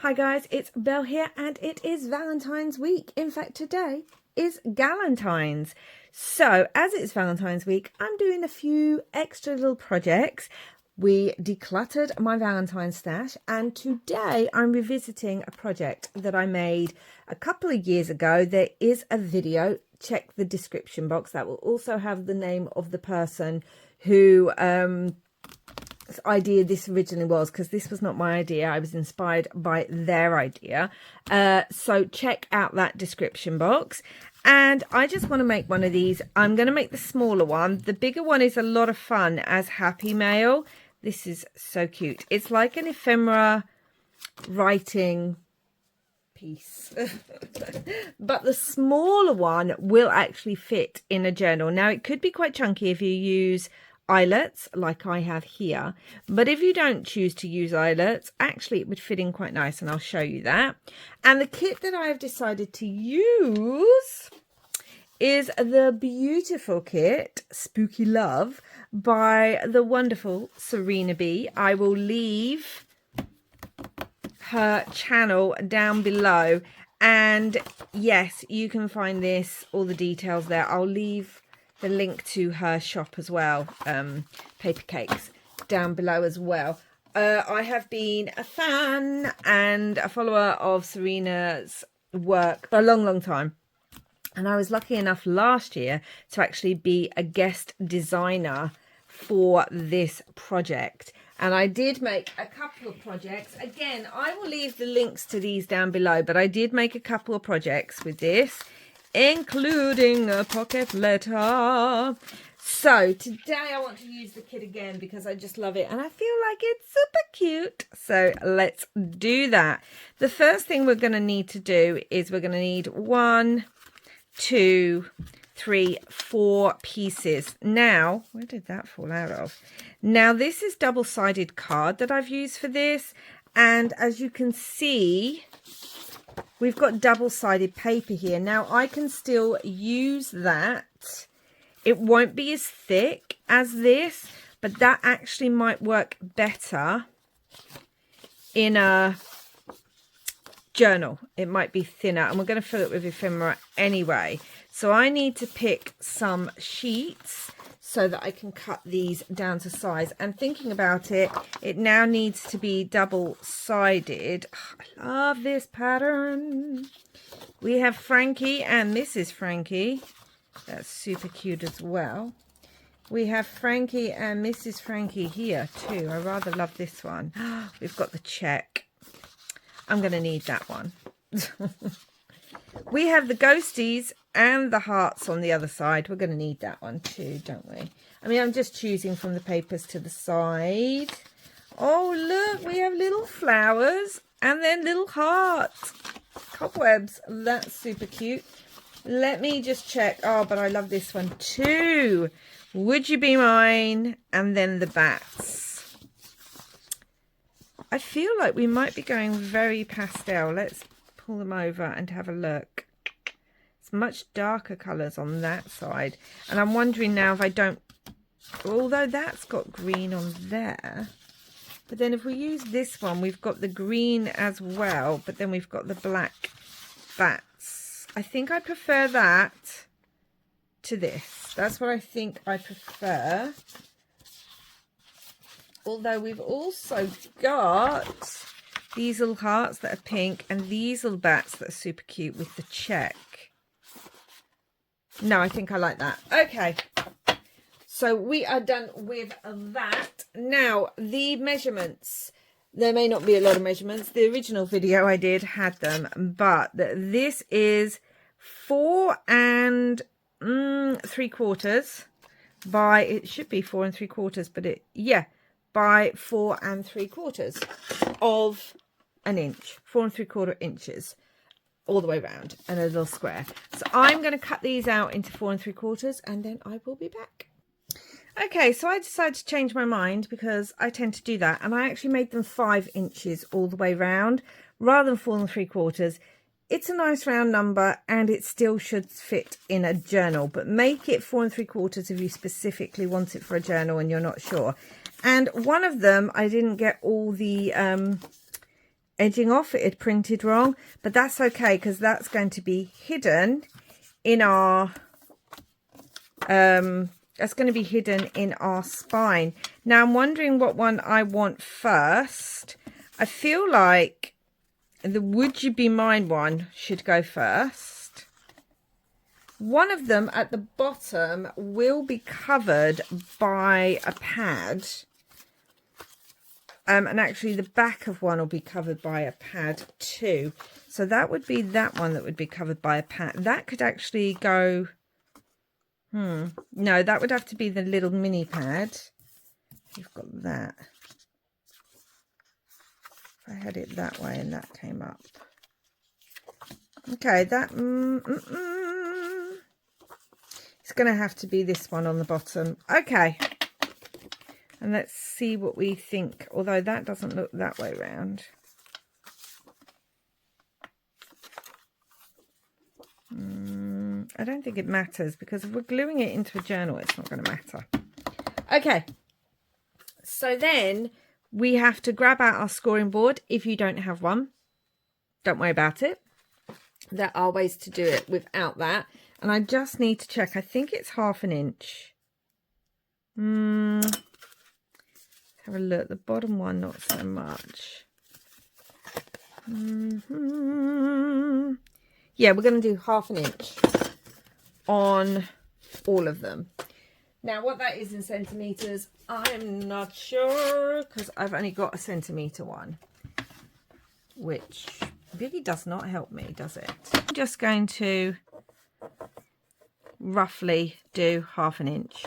Hi guys, it's Belle here and it is Valentine's week. In fact, today is Galentine's. So as it's Valentine's week, I'm doing a few extra little projects. We decluttered my Valentine stash and today I'm revisiting a project that I made a couple of years ago. There is a video, check the description box. That will also have the name of the person who idea this originally was, because this was not my idea. I was inspired by their idea. So check out that description box. And I just want to make one of these. I'm going to make the smaller one. The bigger one is a lot of fun as Happy Mail. This is so cute. It's like an ephemera writing piece. But the smaller one will actually fit in a journal. Now, it could be quite chunky if you use eyelets like I have here, but if you don't choose to use eyelets, actually it would fit in quite nice, and I'll show you that. And the kit that I have decided to use is the beautiful kit Spooky Love by the wonderful Serena B. I will leave her channel down below, and yes, you can find this, all the details there. I'll leave the link to her shop as well, Papercakes, down below as well. I have been a fan and a follower of Serena's work for a long time, and I was lucky enough last year to actually be a guest designer for this project. And I did make a couple of projects. Again, I will leave the links to these down below, but I did make a couple of projects with this, including a pocket letter. So today I want to use the kit again because I just love it and I feel like it's super cute. So let's do that. The first thing we're going to need to do is we're going to need 1, 2, 3, 4 pieces. Now, where did that fall out of? Now, this is double-sided card that I've used for this, and as you can see, we've got double-sided paper here. Now, I can still use that. It won't be as thick as this, but that actually might work better in a journal. It might be thinner, and we're going to fill it with ephemera anyway. So I need to pick some sheets so that I can cut these down to size. And thinking about it, it now needs to be double-sided. I love this pattern. We have Frankie and Mrs. Frankie. That's super cute as well. We have Frankie and Mrs. Frankie here too. I rather love this one. We've got the check. I'm going to need that one. We have the ghosties and the hearts on the other side. We're going to need that one too, don't we? I mean, I'm just choosing from the papers to the side. Oh, look, we have little flowers and then little hearts. Cobwebs. That's super cute. Let me just check. Oh, but I love this one too. Would you be mine? And then the bats. I feel like we might be going very pastel. Let's pull them over and have a look. It's much darker colours on that side. And I'm wondering now if I don't, although that's got green on there, but then if we use this one, we've got the green as well, but then we've got the black bats. I think I prefer that to this. That's what I think I prefer. Although we've also got these little hearts that are pink and these little bats that are super cute with the check. No, I think I like that. Okay. So we are done with that. Now, the measurements. There may not be a lot of measurements. The original video I did had them, but this is 4 3/4 by, it should be 4 3/4, but by 4 3/4 of an inch, 4 3/4 inches all the way around, and a little square. So I'm going to cut these out into 4 3/4 and then I will be back. Okay, so I decided to change my mind because I tend to do that, and I actually made them 5 inches all the way round rather than 4 3/4. It's a nice round number and it still should fit in a journal, but make it 4 3/4 if you specifically want it for a journal and you're not sure. And one of them, I didn't get all the edging off. It had printed wrong, but that's okay because that's going to be hidden in our spine. Now I'm wondering what one I want first. I feel like the Would You Be Mine one should go first. One of them at the bottom will be covered by a pad. And actually the back of one will be covered by a pad too. So that would be that one that would be covered by a pad. That could actually go... No, that would have to be the little mini pad. You've got that. If I had it that way and that came up. Okay, that... It's going to have to be this one on the bottom. Okay. And let's see what we think. Although that doesn't look that way round. I don't think it matters because if we're gluing it into a journal, it's not going to matter. Okay. So then we have to grab out our scoring board. If you don't have one, don't worry about it. There are ways to do it without that. And I just need to check. I think it's 1/2 inch. Have a look. The bottom one, not so much. Yeah, we're going to do 1/2 inch on all of them. Now, what that is in centimetres, I'm not sure because I've only got a centimetre one, which really does not help me, does it? I'm just going to roughly do 1/2 inch.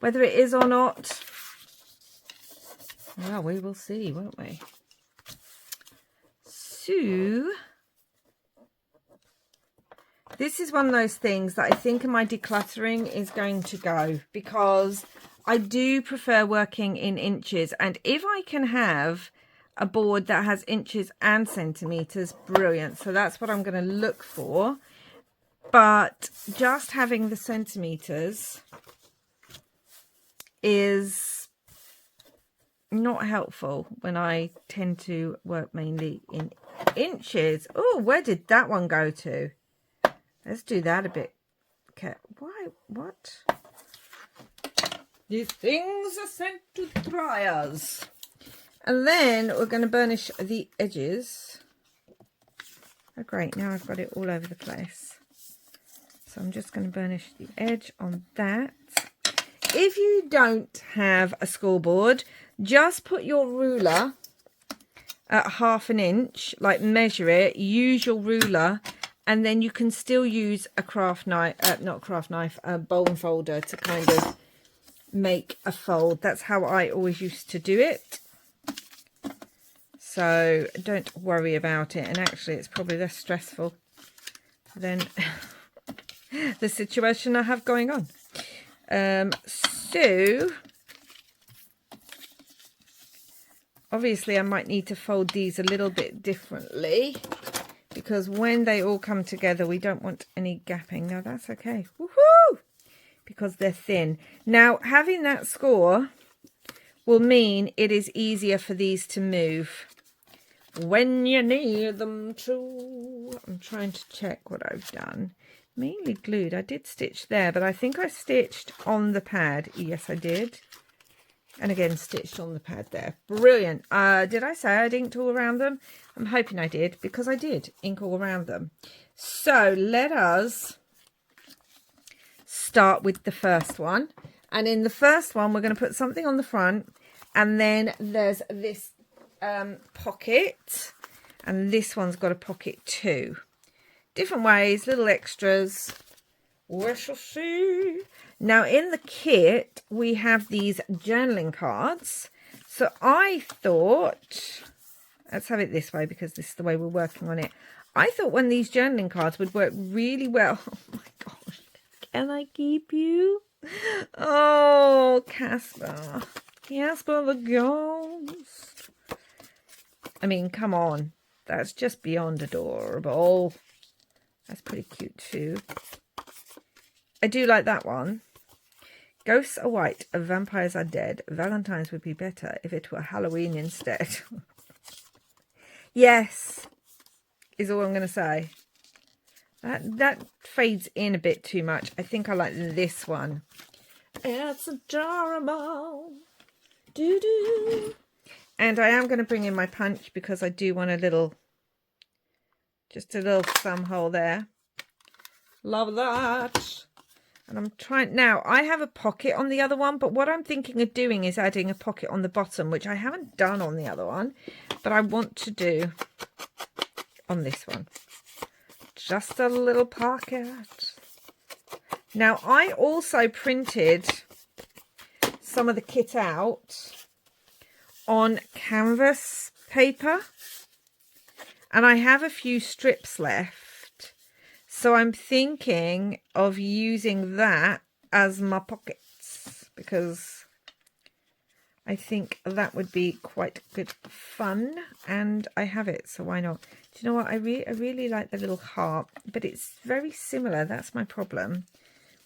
Whether it is or not, well, we will see, won't we? So, this is one of those things that I think in my decluttering is going to go because I do prefer working in inches. And if I can have a board that has inches and centimetres, brilliant. So that's what I'm going to look for. But just having the centimetres is not helpful when I tend to work mainly in inches. Oh, where did that one go to? Let's do that a bit. Okay. Why? What? These things are sent to dryers. And then we're going to burnish the edges. Oh, great. Now I've got it all over the place. So I'm just going to burnish the edge on that. If you don't have a scoreboard, just put your ruler at 1/2 inch, like measure it, use your ruler, and then you can still use a craft knife, not craft knife, a bone folder to kind of make a fold. That's how I always used to do it. So don't worry about it. And actually it's probably less stressful than the situation I have going on. So obviously I might need to fold these a little bit differently because when they all come together we don't want any gapping. Now that's okay. Woohoo! Because they're thin. Now having that score will mean it is easier for these to move when you need them to. I'm trying to check what I've done. Mainly glued. I did stitch there, but I think I stitched on the pad. Yes, I did. And again, stitched on the pad there. Brilliant. Did I say I'd inked all around them? I'm hoping I did, because I did ink all around them. So let us start with the first one. And in the first one, we're going to put something on the front. And then there's this pocket. And this one's got a pocket too. Different ways, little extras. We shall see. Now in the kit, we have these journaling cards. So I thought, let's have it this way because this is the way we're working on it. I thought one of these journaling cards would work really well. Oh my gosh, can I keep you? Oh, Casper. Casper the ghost. I mean, come on. That's just beyond adorable. That's pretty cute too. I do like that one. Ghosts are white, vampires are dead. Valentine's would be better if it were Halloween instead. Yes, is all I'm going to say. That fades in a bit too much. I think I like this one. It's adorable. Doo-doo. And I am going to bring in my punch because I do want just a little thumb hole there. Love that. And I'm trying, now I have a pocket on the other one, but what I'm thinking of doing is adding a pocket on the bottom, which I haven't done on the other one, but I want to do on this one. Just a little pocket. Now I also printed some of the kit out on canvas paper, and I have a few strips left, so I'm thinking of using that as my pockets because I think that would be quite good fun, and I have it, so why not? Do you know what, I really like the little heart, but it's very similar. That's my problem.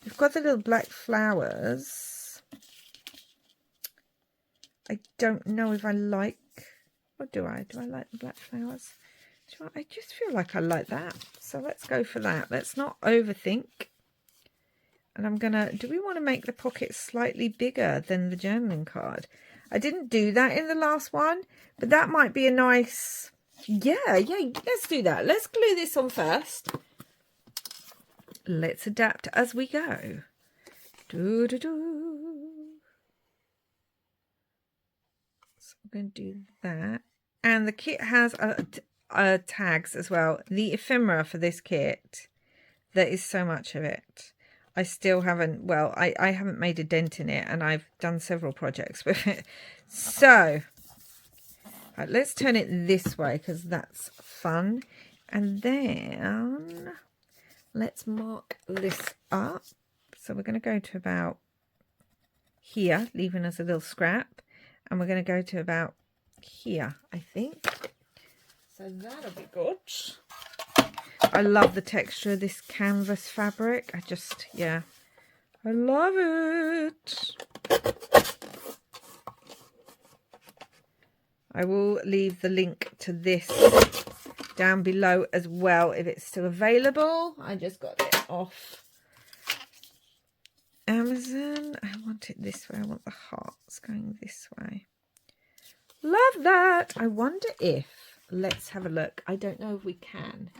We've got the little black flowers. I don't know if I like, what do I like the black flowers? I just feel like I like that. So let's go for that. Let's not overthink. And I'm going to, do we want to make the pocket slightly bigger than the journaling card? I didn't do that in the last one, but that might be a nice, yeah, let's do that. Let's glue this on first. Let's adapt as we go. Doo-doo-doo. I'm going to do that, and the kit has tags as well. The ephemera for this kit, there is so much of it. I still haven't, well, I haven't made a dent in it, and I've done several projects with it. So right, let's turn it this way because that's fun, and then let's mark this up. So we're going to go to about here, leaving us a little scrap. And we're going to go to about here, I think. So that'll be good. I love the texture of this canvas fabric. I love it. I will leave the link to this down below as well if it's still available. I just got it off Amazon. I want it this way. I want the hearts going this way. Love that. I wonder if, let's have a look. I don't know if we can,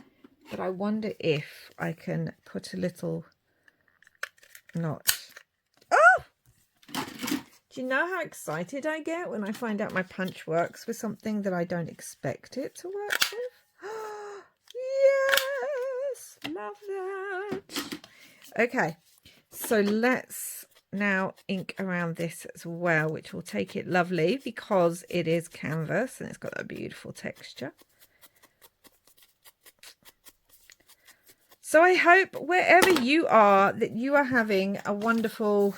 but I wonder if I can put a little knot. Oh! Do you know how excited I get when I find out my punch works with something that I don't expect it to work with? Yes! Love that. Okay. So let's now ink around this as well, which will take it lovely because it is canvas and it's got a beautiful texture. So I hope wherever you are that you are having a wonderful,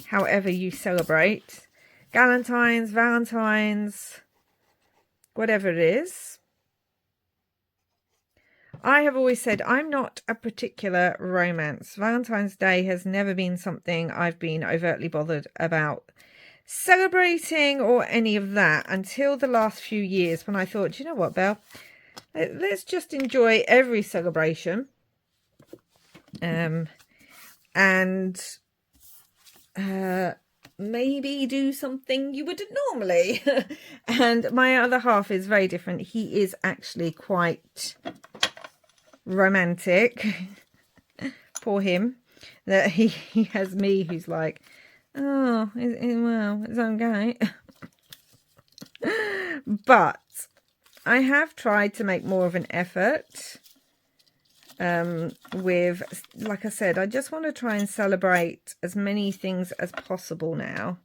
however you celebrate, Valentines, whatever it is. I have always said I'm not a particular romance. Valentine's Day has never been something I've been overtly bothered about celebrating or any of that until the last few years when I thought, you know what, Belle, let's just enjoy every celebration. And maybe do something you wouldn't normally. And my other half is very different. He is actually quite romantic. Poor him. That he has me who's like, oh, well, it's okay. But I have tried to make more of an effort with, like I said, I just want to try and celebrate as many things as possible now,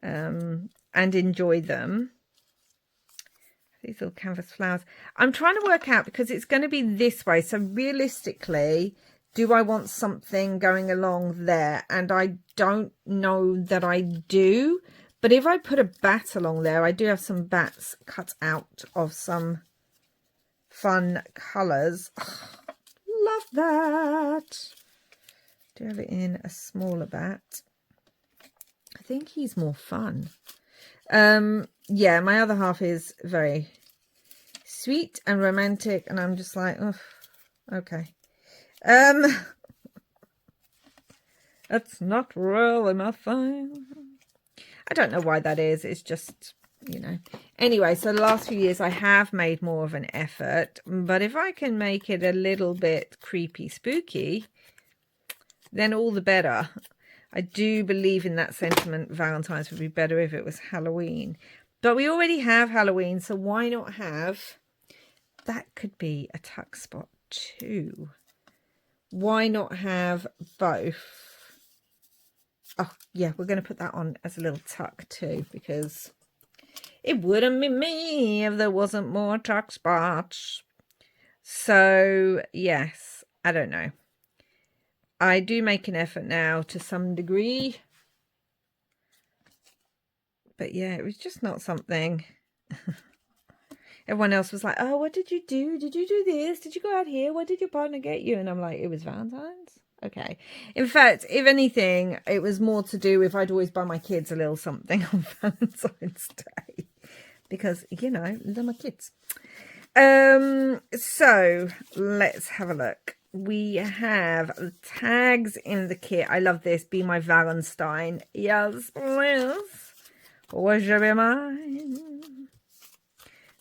and enjoy them. These little canvas flowers. I'm trying to work out because it's going to be this way. So realistically, do I want something going along there? And I don't know that I do. But if I put a bat along there, I do have some bats cut out of some fun colours. Oh, love that. Do have it in a smaller bat. I think he's more fun. Yeah, my other half is very sweet and romantic, and I'm just like, oh, okay. That's not really my thing. I don't know why that is. It's just, you know. Anyway, so the last few years I have made more of an effort, but if I can make it a little bit creepy, spooky, then all the better. I do believe in that sentiment. Valentine's would be better if it was Halloween. But we already have Halloween, so why not have... That could be a tuck spot too. Why not have both? Oh, yeah, we're going to put that on as a little tuck too, because it wouldn't be me if there wasn't more tuck spots. So, yes, I don't know. I do make an effort now to some degree. But yeah, it was just not something. Everyone else was like, oh, what did you do? Did you do this? Did you go out here? What did your partner get you? And I'm like, it was Valentine's. Okay. In fact, if anything, it was more to do with I'd always buy my kids a little something on Valentine's Day. Because, you know, they're my kids. So let's have a look. We have tags in the kit. I love this. Be my Valentine. Yes, please. Would you be mine?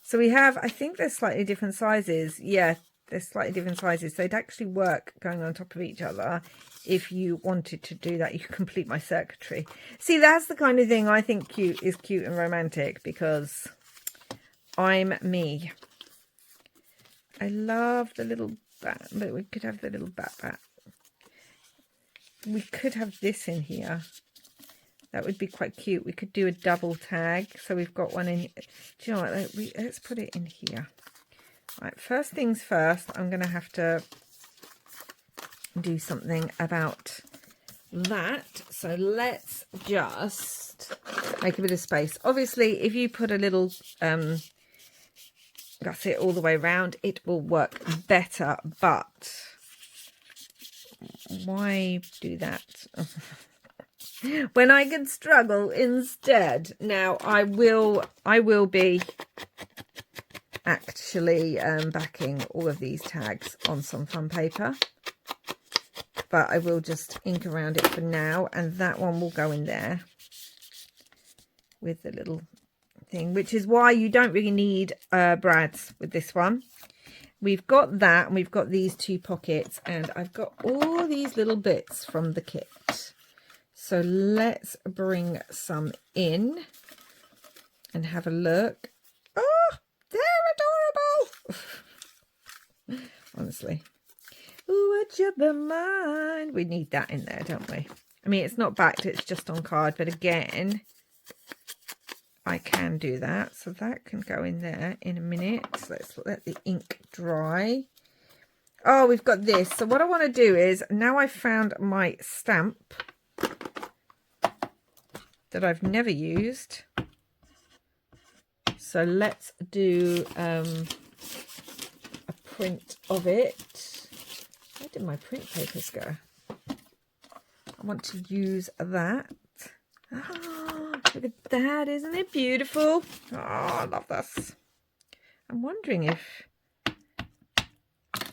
So we have, I think they're slightly different sizes. Yeah, they're slightly different sizes. So it'd actually work going on top of each other. If you wanted to do that, you could complete my circuitry. See, that's the kind of thing I think cute and romantic, because I'm me. I love the little bat, but we could have the little bat. We could have this in here. That would be quite cute. We could do a double tag. So we've got one in. Do you know what? Let's put it in here. Right, first things first, I'm going to have to do something about that. So let's just make a bit of space. Obviously, if you put a little gusset all the way around, it will work better. But why do that? When I can struggle instead. Now I will be actually backing all of these tags on some fun paper, but I will just ink around it for now, and that one will go in there with the little thing, which is why you don't really need brads with this one. We've got that, and we've got these two pockets, and I've got all these little bits from the kit. So let's bring some in and have a look. Oh, they're adorable. Honestly. Would you be mine? We need that in there, don't we? I mean, it's not backed, it's just on card. But again, I can do that. So that can go in there in a minute. So let's let the ink dry. Oh, we've got this. So what I want to do is, now I've found my stamp that I've never used. So let's do a print of it. Where did my print papers go? I want to use that. Oh, look at that. Isn't it beautiful? Oh, I love this. I'm wondering if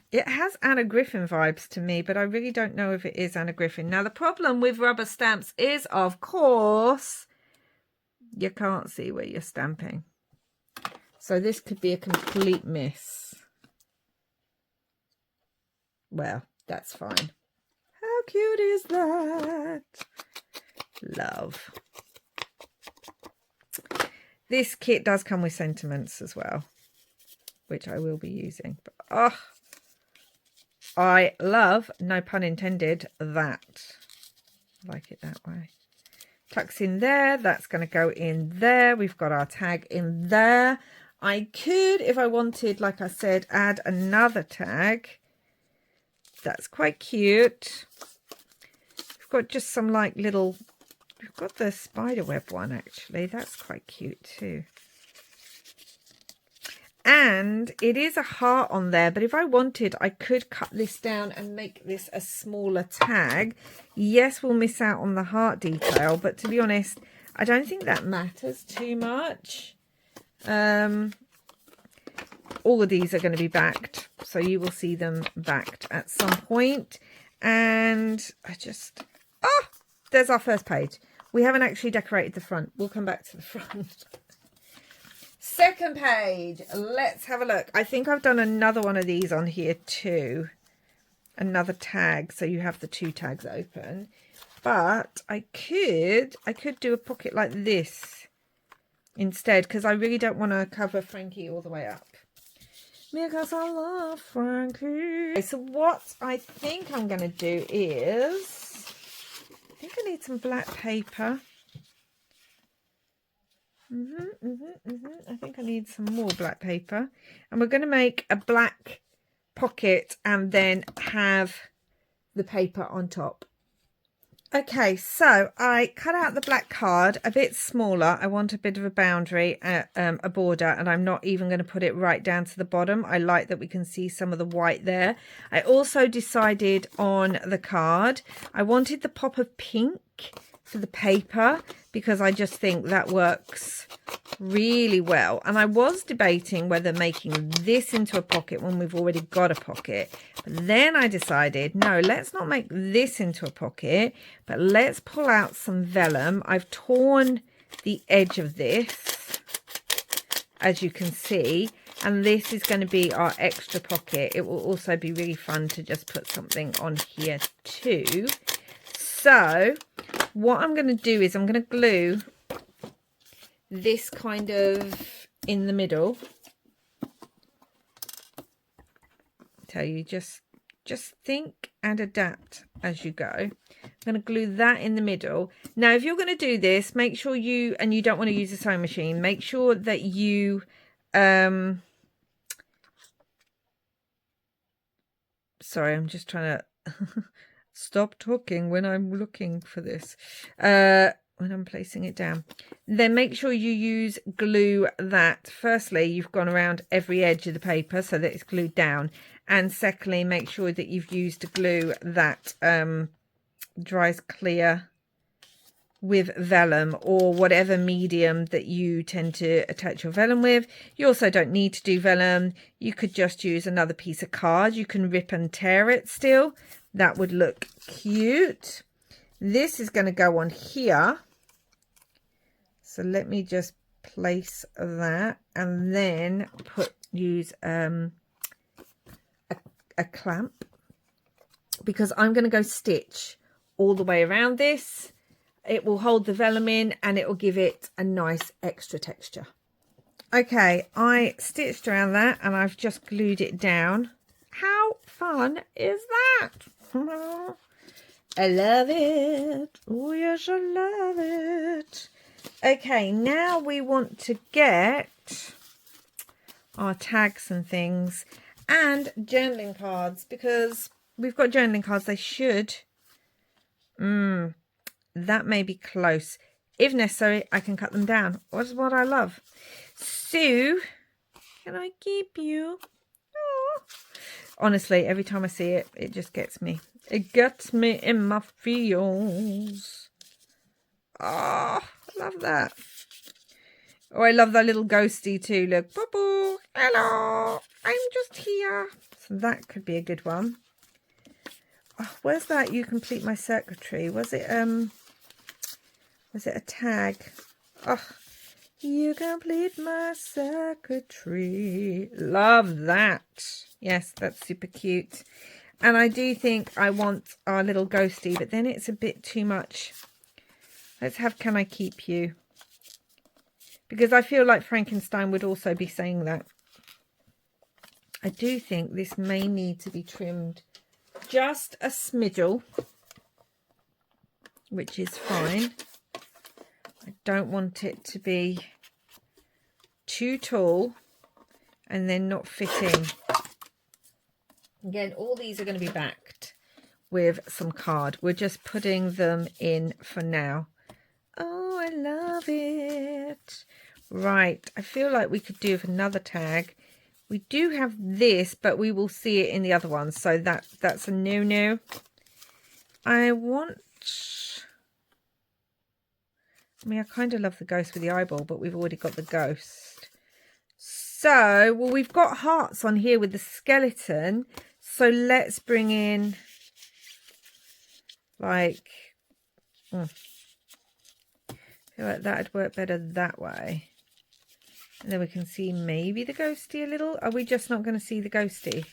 it has Anna Griffin vibes to me, but I really don't know if it is Anna Griffin. Now, the problem with rubber stamps is, of course, you can't see where you're stamping. So this could be a complete miss. Well, that's fine. How cute is that? Love. This kit does come with sentiments as well, which I will be using. But, oh, I love, no pun intended, that. I like it that way. Tucks in there. That's going to go in there. We've got our tag in there. I could, if I wanted, like I said, add another tag. That's quite cute. We've got just some like little, we've got the spiderweb one actually. That's quite cute too. And it is a heart on there, but if I wanted, I could cut this down and make this a smaller tag. Yes, we'll miss out on the heart detail, but to be honest, I don't think that matters too much. all of these are going to be backed, so you will see them backed at some point. And I just, there's our first page. We haven't actually decorated the front. We'll come back to the front. Second page, let's have a look. I think I've done another one of these on here too. Another tag, so you have the 2 tags open. But I could do a pocket like this instead, because I really don't want to cover Frankie all the way up. Because I love Frankie. Okay, so what I think I'm going to do is, I think I need some black paper. I think I need some more black paper. And we're going to make a black pocket and then have the paper on top. Okay, so I cut out the black card a bit smaller. I want a bit of a boundary, a border, and I'm not even going to put it right down to the bottom. I like that we can see some of the white there. I also decided on the card, I wanted the pop of pink for the paper because I just think that works really well. And I was debating whether making this into a pocket when we've already got a pocket. But then I decided, no, let's not make this into a pocket, but let's pull out some vellum. I've torn the edge of this, as you can see, and this is going to be our extra pocket. It will also be really fun to just put something on here too. So what I'm going to do is I'm going to glue this kind of in the middle. Tell you, just think and adapt as you go. I'm going to glue that in the middle. Now, if you're going to do this, make sure you, and you don't want to use a sewing machine, make sure that you sorry, I'm just trying to stop talking when I'm looking for this. When I'm placing it down, then make sure you use glue that firstly you've gone around every edge of the paper so that it's glued down, and secondly make sure that you've used a glue that dries clear with vellum or whatever medium that you tend to attach your vellum with. You also don't need to do vellum. You could just use another piece of card. You can rip and tear it still. That would look cute. This is going to go on here. So let me just place that and then use a clamp, because I'm going to go stitch all the way around this. It will hold the vellum in and it will give it a nice extra texture. Okay, I stitched around that and I've just glued it down. How fun is that? I love it. Oh yes, I love it. Okay, now we want to get our tags and things and journaling cards, because we've got journaling cards. They should, that may be close. If necessary, I can cut them down. That's what I love. So, can I keep you? Oh. Honestly, every time I see it, it just gets me. It gets me in my feels. Oh, I love that. Oh, I love that little ghosty too. Look, boo-boo, hello, I'm just here. So that could be a good one. Oh, where's that? You complete my secretary. Was it a tag? Oh, you complete my secretary. Love that. Yes, that's super cute. And I do think I want our little ghosty, but then it's a bit too much. Let's have Can I Keep You? Because I feel like Frankenstein would also be saying that. I do think this may need to be trimmed just a smidgle, which is fine. I don't want it to be too tall and then not fitting. Again, all these are going to be backed with some card. We're just putting them in for now. Oh, I love it. Right, I feel like we could do with another tag. We do have this, but we will see it in the other one, so that's a no-no. I mean, I kind of love the ghost with the eyeball, but we've already got the ghost. So, well, we've got hearts on here with the skeleton. So let's bring in like, I feel like that'd work better that way. And then we can see maybe the ghosty a little. Are we just not going to see the ghosty?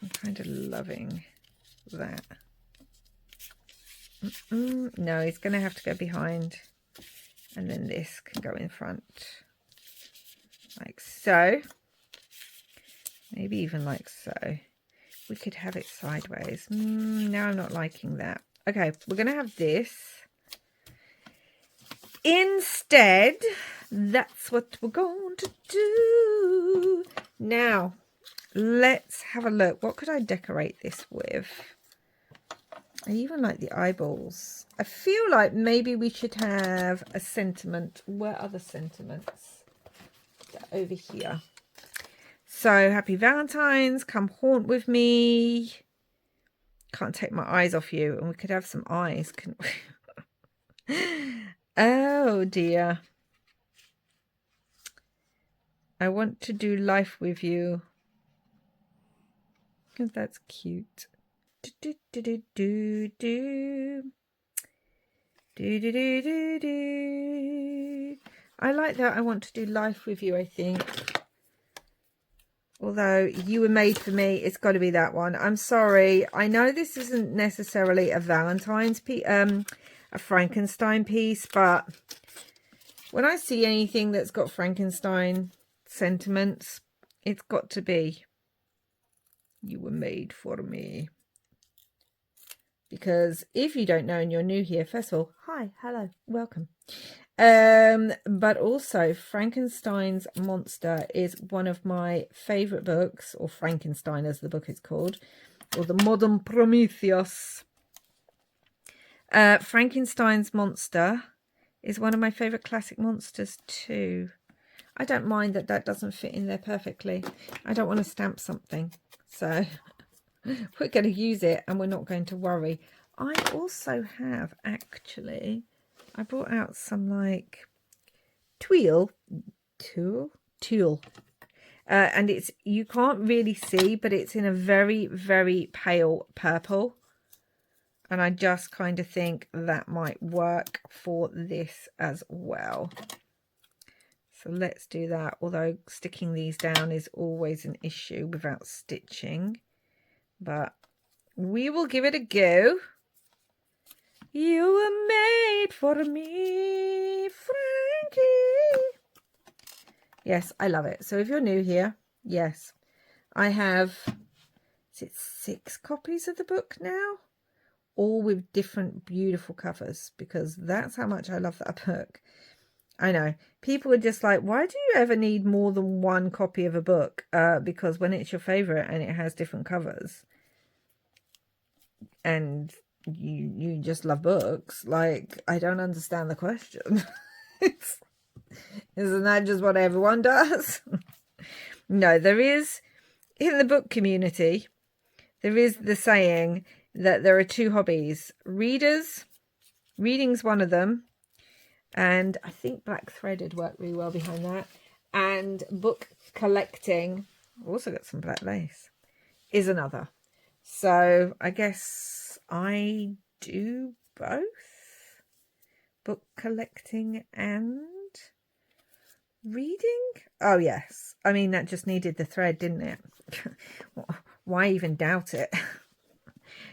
I'm kind of loving that. No, he's going to have to go behind. And then this can go in front. Like so. Maybe even like so. We could have it sideways. No, I'm not liking that. Okay, we're going to have this. Instead, that's what we're going to do. Now, let's have a look. What could I decorate this with? I even like the eyeballs. I feel like maybe we should have a sentiment. Where are the sentiments? They're over here. So, happy Valentine's. Come haunt with me. Can't take my eyes off you. And we could have some eyes, couldn't we? Oh, dear. I want to do life with you. Because that's cute. Do, do, do, do, do, do. Do, do, do, do, do. I like that. I want to do life with you, I think. Although you were made for me, it's got to be that one. I'm sorry. I know this isn't necessarily a Valentine's piece, a Frankenstein piece, but when I see anything that's got Frankenstein sentiments, it's got to be you were made for me. Because if you don't know and you're new here, first of all, hi, hello, welcome. But also Frankenstein's Monster is one of my favorite books, or Frankenstein as the book is called, or the Modern Prometheus. Frankenstein's Monster is one of my favorite classic monsters too. I don't mind that that doesn't fit in there perfectly. I don't want to stamp something, so we're going to use it and we're not going to worry. I also have actually, I brought out some like tulle, and it's, you can't really see, but it's in a very, very pale purple. And I just kind of think that might work for this as well. So let's do that. Although sticking these down is always an issue without stitching. But we will give it a go. You were made for me, Frankie. Yes, I love it. So if you're new here, yes, I have, is it 6 copies of the book now? All with different beautiful covers, because that's how much I love that book. I know people are just like, why do you ever need more than one copy of a book? Because when it's your favorite and it has different covers and you just love books, like, I don't understand the question. Isn't that just what everyone does? No, there is, in the book community, there is the saying that there are 2 hobbies. Reading's one of them, and I think black threaded worked really well behind that, and book collecting, I've also got some black lace, is another. So I guess I do both, book collecting and reading. Oh yes, I mean, that just needed the thread, didn't it? Why even doubt it?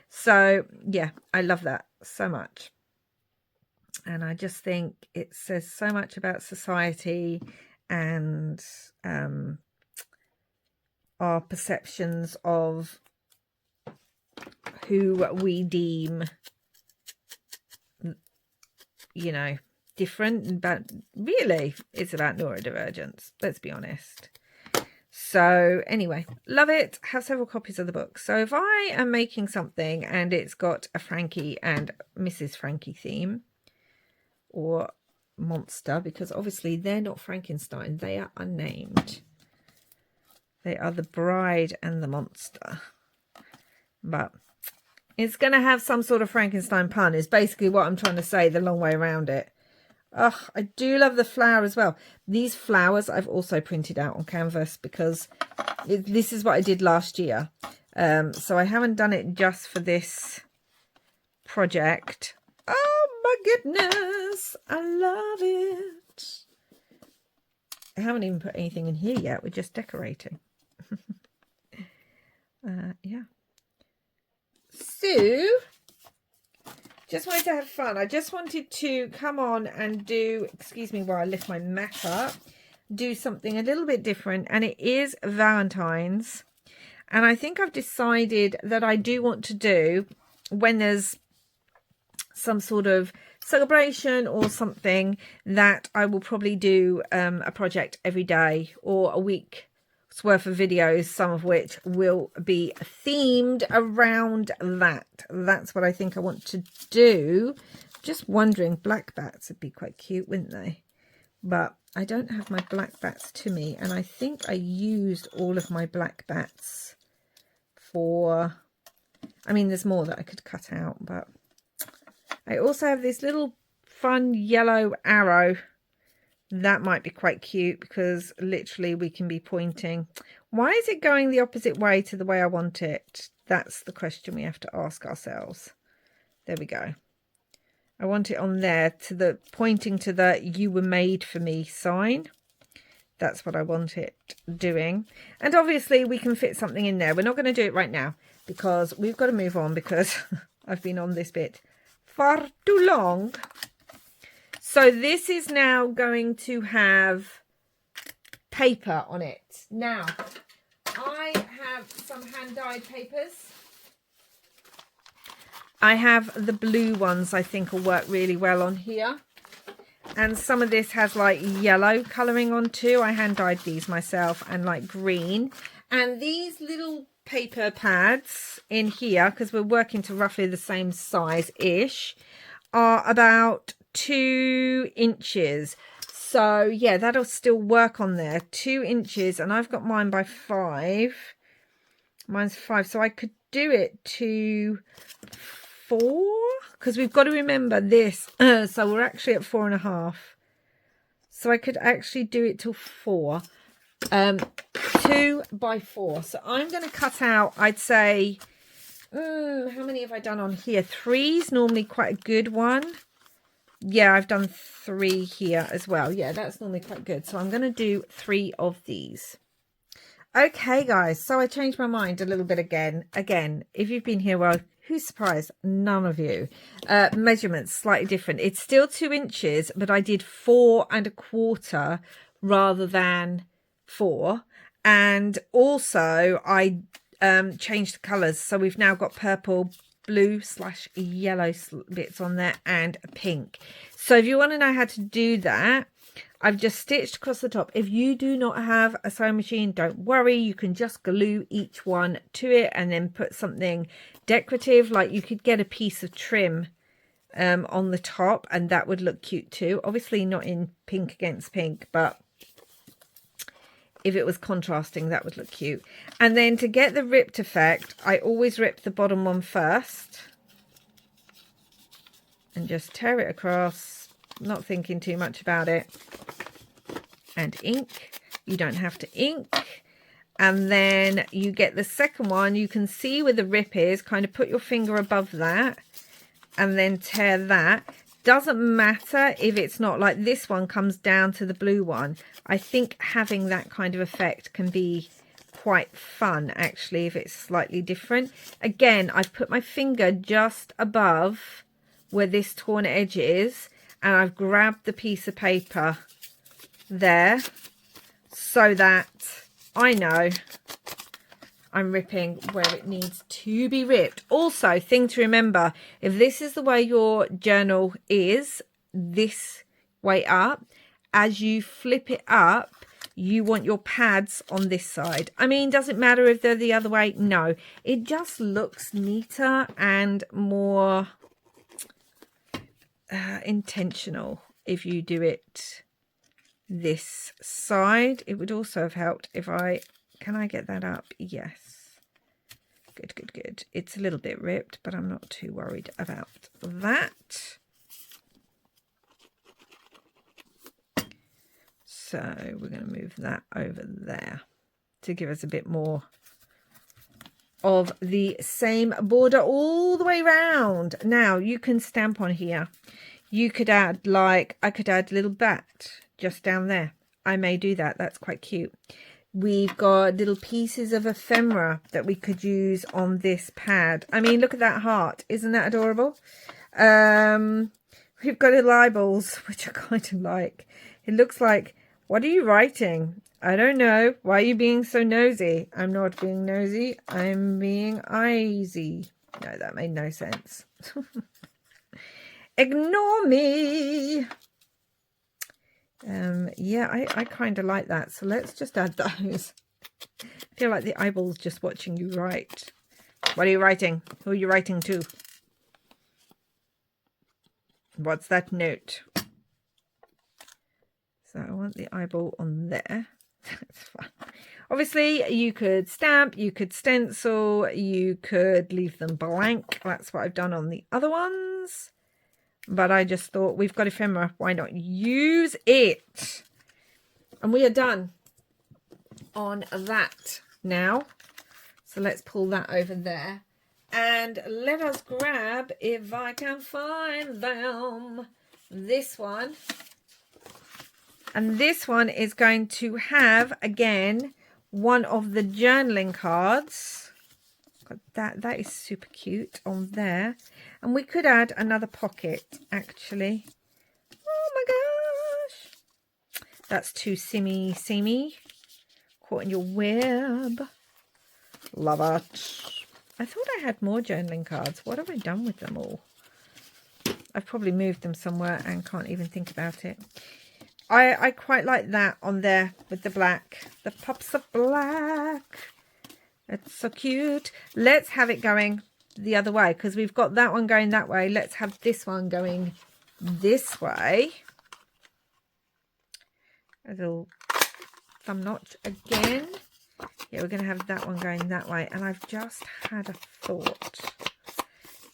So yeah, I love that so much. And I just think it says so much about society and our perceptions of who we deem, you know, different. But really, it's about neurodivergence, let's be honest. So anyway, love it. Have several copies of the book. So if I am making something and it's got a Frankie and Mrs. Frankie theme, or monster, because obviously they're not Frankenstein, they are unnamed. They are the bride and the monster. But it's going to have some sort of Frankenstein pun, is basically what I'm trying to say, the long way around it. Oh, I do love the flower as well. These flowers I've also printed out on canvas because this is what I did last year. So I haven't done it just for this project. Oh my goodness, I love it. I haven't even put anything in here yet. We're just decorating. Yeah. So, just wanted to have fun. I just wanted to come on and do, excuse me while I lift my mat up, do something a little bit different. And it is Valentine's. And I think I've decided that I do want to do, when there's some sort of celebration or something, that I will probably do a project every day or a week's worth of videos, some of which will be themed around that. That's what I think I want to do. Just wondering, black bats would be quite cute, wouldn't they? But I don't have my black bats to me, and I think I used all of my black bats for, I mean, there's more that I could cut out, but I also have this little fun yellow arrow. That might be quite cute because literally we can be pointing. Why is it going the opposite way to the way I want it? That's the question we have to ask ourselves. There we go. I want it on there, to the pointing to the "you were made for me" sign. That's what I want it doing. And obviously we can fit something in there. We're not going to do it right now because we've got to move on, because I've been on this bit far too long. So this is now going to have paper on it. Now, I have some hand-dyed papers. I have the blue ones I think will work really well on here. And some of this has like yellow colouring on too. I hand-dyed these myself, and like green. And these little paper pads in here, because we're working to roughly the same size-ish, are about 2 inches. So yeah, that'll still work on there. 2 inches, and I've got mine by 5. Mine's 5, so I could do it to 4, because we've got to remember this. So we're actually at 4.5. So I could actually do it till 4. 2 by 4. So I'm going to cut out, I'd say, how many have I done on here? 3's normally quite a good one. Yeah, I've done 3 here as well. Yeah, that's normally quite good. So I'm going to do 3 of these. Okay, guys. So I changed my mind a little bit again. If you've been here, well, who's surprised? None of you. Measurements slightly different. It's still 2 inches, but I did 4.25 rather than 4. And also I changed the colours. So we've now got purple, blue/yellow bits on there, and pink. So if you want to know how to do that, I've just stitched across the top. If you do not have a sewing machine, don't worry. You can just glue each one to it and then put something decorative. Like you could get a piece of trim on the top, and that would look cute too. Obviously not in pink against pink, but if it was contrasting, that would look cute. And then to get the ripped effect, I always rip the bottom one first and just tear it across, not thinking too much about it. And ink. You don't have to ink. And then you get the second one. You can see where the rip is. Kind of put your finger above that and then tear that. Doesn't matter if it's not like this one comes down to the blue one. I think having that kind of effect can be quite fun, actually, if it's slightly different. Again, I've put my finger just above where this torn edge is, and I've grabbed the piece of paper there so that I know I'm ripping where it needs to be ripped. Also, thing to remember, if this is the way your journal is, this way up, as you flip it up, you want your pads on this side. I mean, does it matter if they're the other way? No, it just looks neater and more intentional if you do it this side. It would also have helped if can I get that up? Yes. Good. It's a little bit ripped, but I'm not too worried about that. So we're going to move that over there to give us a bit more of the same border all the way around. Now you can stamp on here. You could add, like, I could add a little bat just down there. I may do that. That's quite cute. We've got little pieces of ephemera that we could use on this pad. I mean, look at that heart. Isn't that adorable? We've got little eyeballs, which I kind of like. It looks like, what are you writing? I don't know. Why are you being so nosy? I'm not being nosy. I'm being eyesy. No, that made no sense. Ignore me. Yeah, I kind of like that. So let's just add those. I feel like the eyeball's just watching you write. What are you writing? Who are you writing to? What's that note? So I want the eyeball on there. That's fun. Obviously, you could stamp, you could stencil, you could leave them blank. That's what I've done on the other ones. But I just thought, we've got ephemera. Why not use it? And we are done on that now. So let's pull that over there. And let us grab, if I can find them, this one. And this one is going to have, again, one of the journaling cards. That is super cute on there. And we could add another pocket, actually. Oh my gosh. That's too simmy. Caught in your web. Love it. I thought I had more journaling cards. What have I done with them all? I've probably moved them somewhere and can't even think about it. I quite like that on there with the black. The pops of black. It's so cute. Let's have it going the other way, because we've got that one going that way. Let's have this one going this way. A little thumb notch again. Yeah, we're going to have that one going that way. And I've just had a thought.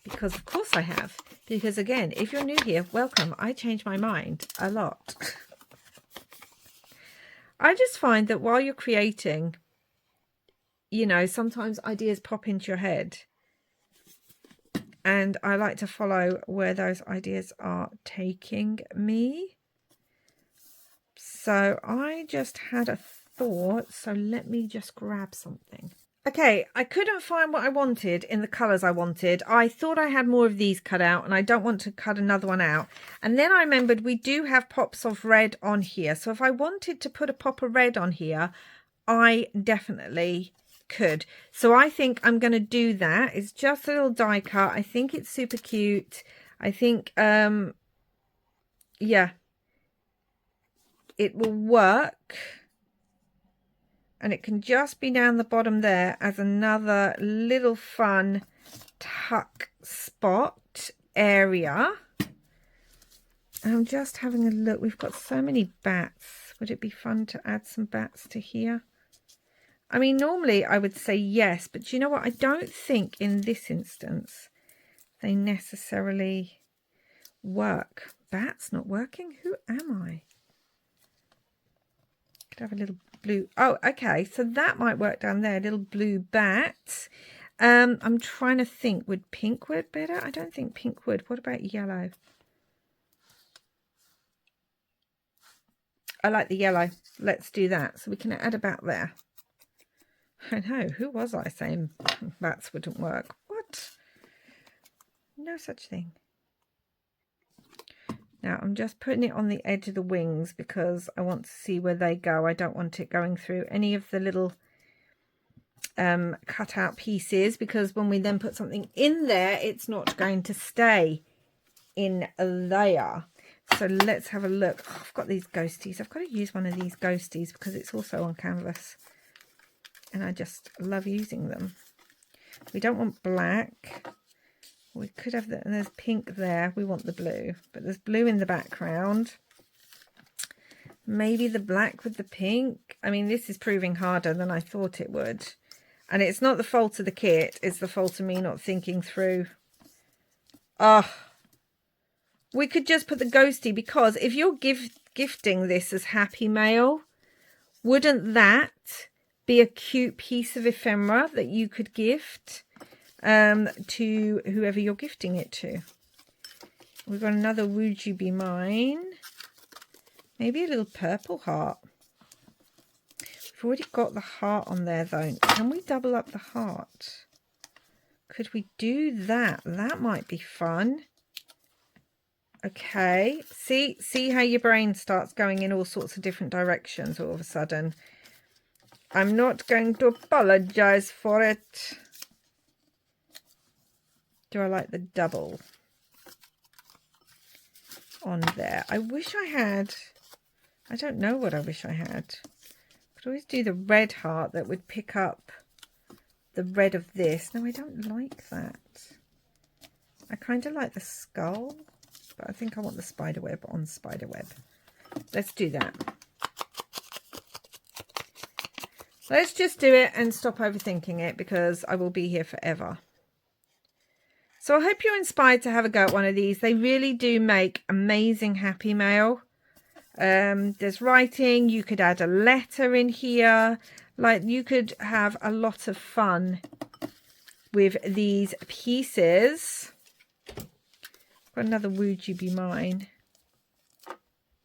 Because of course I have. Because again, if you're new here, welcome. I change my mind a lot. I just find that while you're creating, you know, sometimes ideas pop into your head. And I like to follow where those ideas are taking me. So I just had a thought. So let me just grab something. Okay, I couldn't find what I wanted in the colours I wanted. I thought I had more of these cut out and I don't want to cut another one out. And then I remembered we do have pops of red on here. So if I wanted to put a pop of red on here, I definitely could. So I think I'm going to do that. It's just a little die cut. I think it's super cute. I think, yeah, it will work. And it can just be down the bottom there as another little fun tuck spot area. I'm just having a look. We've got so many bats. Would it be fun to add some bats to here? I mean, normally I would say yes, but you know what? I don't think in this instance they necessarily work. Bats not working? Who am I? Could have a little blue. Oh, okay. So that might work down there. Little blue bat. I'm trying to think. Would pink work better? I don't think pink would. What about yellow? I like the yellow. Let's do that. So we can add about there. I know. Who was I saying bats wouldn't work? What? No such thing. Now I'm just putting it on the edge of the wings because I want to see where they go. I don't want it going through any of the little cut out pieces, because when we then put something in there, it's not going to stay in there. So let's have a look. Oh, I've got these ghosties. I've got to use one of these ghosties because it's also on canvas. And I just love using them. We don't want black. We could have and there's pink there. We want the blue, but there's blue in the background. Maybe the black with the pink. I mean, this is proving harder than I thought it would. And it's not the fault of the kit. It's the fault of me not thinking through. Oh, we could just put the ghosty, because if you're gifting this as happy mail. Wouldn't that be a cute piece of ephemera that you could gift to whoever you're gifting it to? We've got another Would You Be Mine. Maybe a little purple heart. We've already got the heart on there though. Can we double up the heart? Could we do that? That might be fun. Okay. See how your brain starts going in all sorts of different directions all of a sudden. I'm not going to apologize for it. Do I like the double on there? I wish I had, I don't know what I wish I had. Could always do the red heart that would pick up the red of this. No, I don't like that. I kind of like the skull, but I think I want the spider web on spider web. Let's do that. Let's just do it and stop overthinking it, because I will be here forever. So I hope you're inspired to have a go at one of these. They really do make amazing happy mail. There's writing. You could add a letter in here. Like, you could have a lot of fun with these pieces. Got another Would You Be Mine.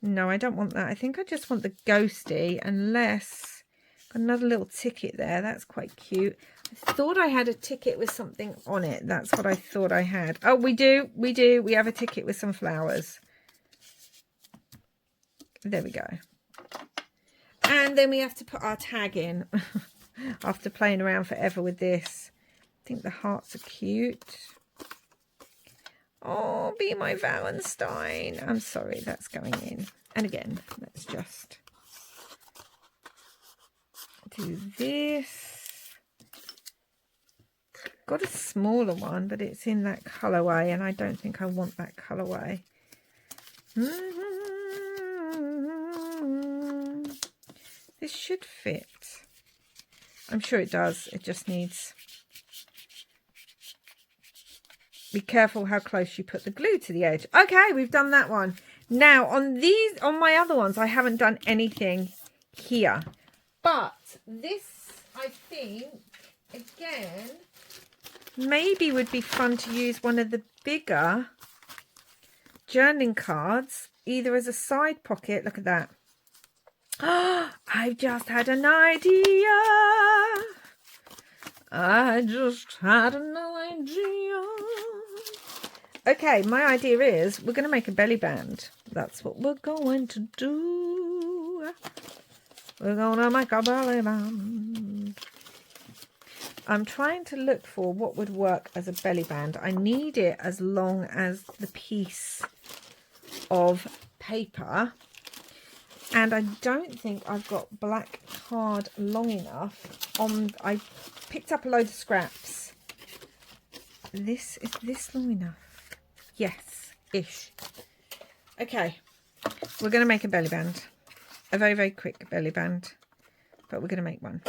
No, I don't want that. I think I just want the ghosty, unless... Got another little ticket there. That's quite cute. I thought I had a ticket with something on it. That's what I thought I had. Oh, we do. We do. We have a ticket with some flowers. There we go. And then we have to put our tag in after playing around forever with this. I think the hearts are cute. Oh, be my Valentine. I'm sorry, that's going in. And again, let's just do this. Got a smaller one, but it's in that colourway, and I don't think I want that colourway. This should fit. I'm sure it does. It just needs... Be careful how close you put the glue to the edge. Okay, we've done that one. Now, on my other ones, I haven't done anything here. But this, I think, again, maybe would be fun to use one of the bigger journaling cards, either as a side pocket. Look at that. Oh, I've just had an idea. I just had an idea. Okay, my idea is we're going to make a belly band. That's what we're going to do. We're going to make a belly band. I'm trying to look for what would work as a belly band. I need it as long as the piece of paper. And I don't think I've got black card long enough. I picked up a load of scraps. Is this long enough? Yes, ish. Okay, we're going to make a belly band. A very, very quick belly band. But we're going to make one.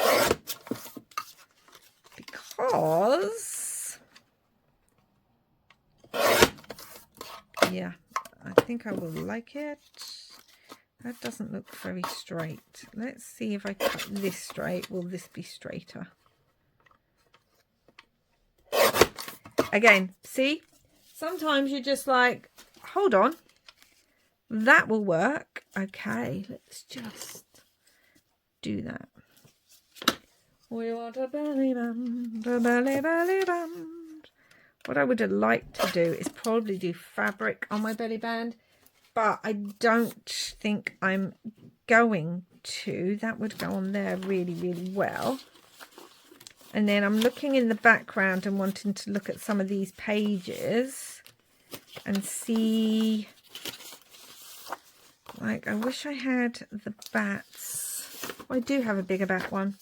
Because... yeah, I think I will like it. That doesn't look very straight. Let's see if I cut this straight. Will this be straighter? Again, see? Sometimes you're just like, hold on. That will work. Okay, let's just do that. We want a belly band, a belly band. What I would have liked to do is probably do fabric on my belly band. But I don't think I'm going to. That would go on there really, really well. And then I'm looking in the background and wanting to look at some of these pages and see. Like, I wish I had the bats. I do have a bigger bat one.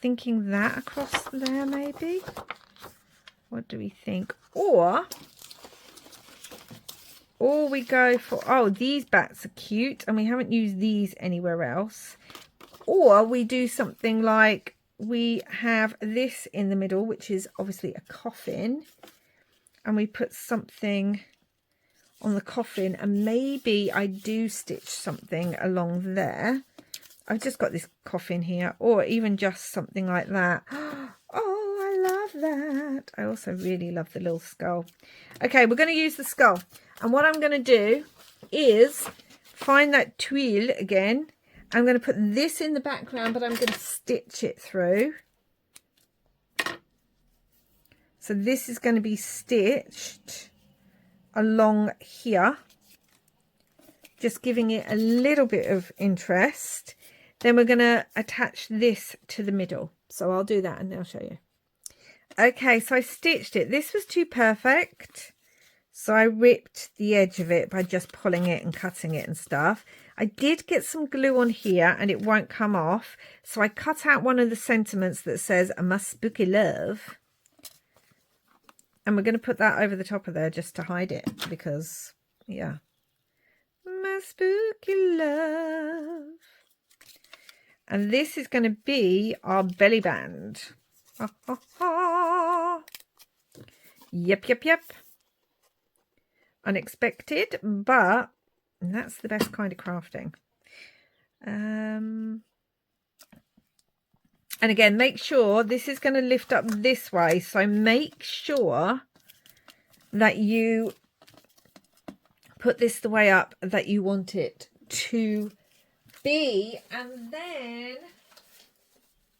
Thinking that across there maybe. What do we think? Or we go for, oh, these bats are cute and we haven't used these anywhere else. Or we do something like we have this in the middle, which is obviously a coffin, and we put something on the coffin, and maybe I do stitch something along there. I've just got this coffin here, or even just something like that. Oh, I love that. I also really love the little skull. Okay, we're going to use the skull. And what I'm going to do is find that tuile again. I'm going to put this in the background, but I'm going to stitch it through. So this is going to be stitched along here, just giving it a little bit of interest. Then we're going to attach this to the middle. So I'll do that and I'll show you. Okay, so I stitched it. This was too perfect, so I ripped the edge of it by just pulling it and cutting it and stuff. I did get some glue on here and it won't come off, so I cut out one of the sentiments that says "My Spooky Love," and we're going to put that over the top of there just to hide it, because yeah, my spooky love. And this is going to be our belly band. Ha, ha, ha. Yep, yep, yep. Unexpected, but that's the best kind of crafting. And again, make sure this is going to lift up this way, so make sure that you put this the way up that you want it to be. And then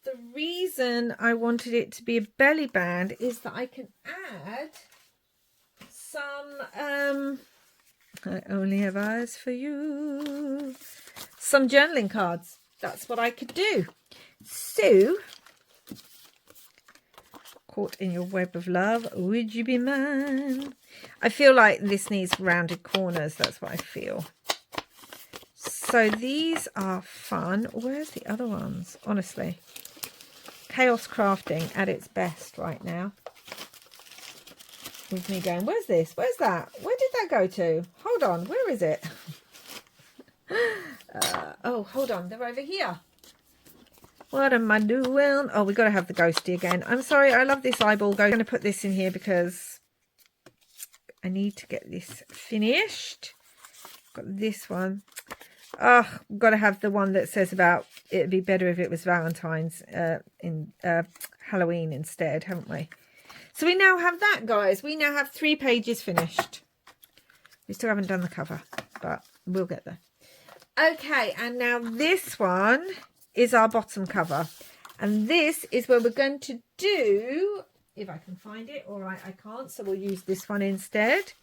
the reason I wanted it to be a belly band is that I can add some I only have eyes for you, some journaling cards. That's what I could do. So, caught in your web of love, would you be mine? I feel like this needs rounded corners. That's what I feel. So these are fun. Where's the other ones? Honestly, chaos crafting at its best right now. With me going, where's this? Where's that? Where did that go to? Hold on, where is it? Oh, hold on, they're over here. What am I doing? Oh, we've got to have the ghosty again. I'm sorry, I love this eyeball. I'm going to put this in here because I need to get this finished. Got this one. Oh, got to have the one that says about it'd be better if it was Valentine's in Halloween instead, haven't we? So we now have that, guys. We now have 3 pages finished. We still haven't done the cover, but we'll get there. Okay, and now this one is our bottom cover. And this is where we're going to do, if I can find it. All right, I can't, so we'll use this one instead.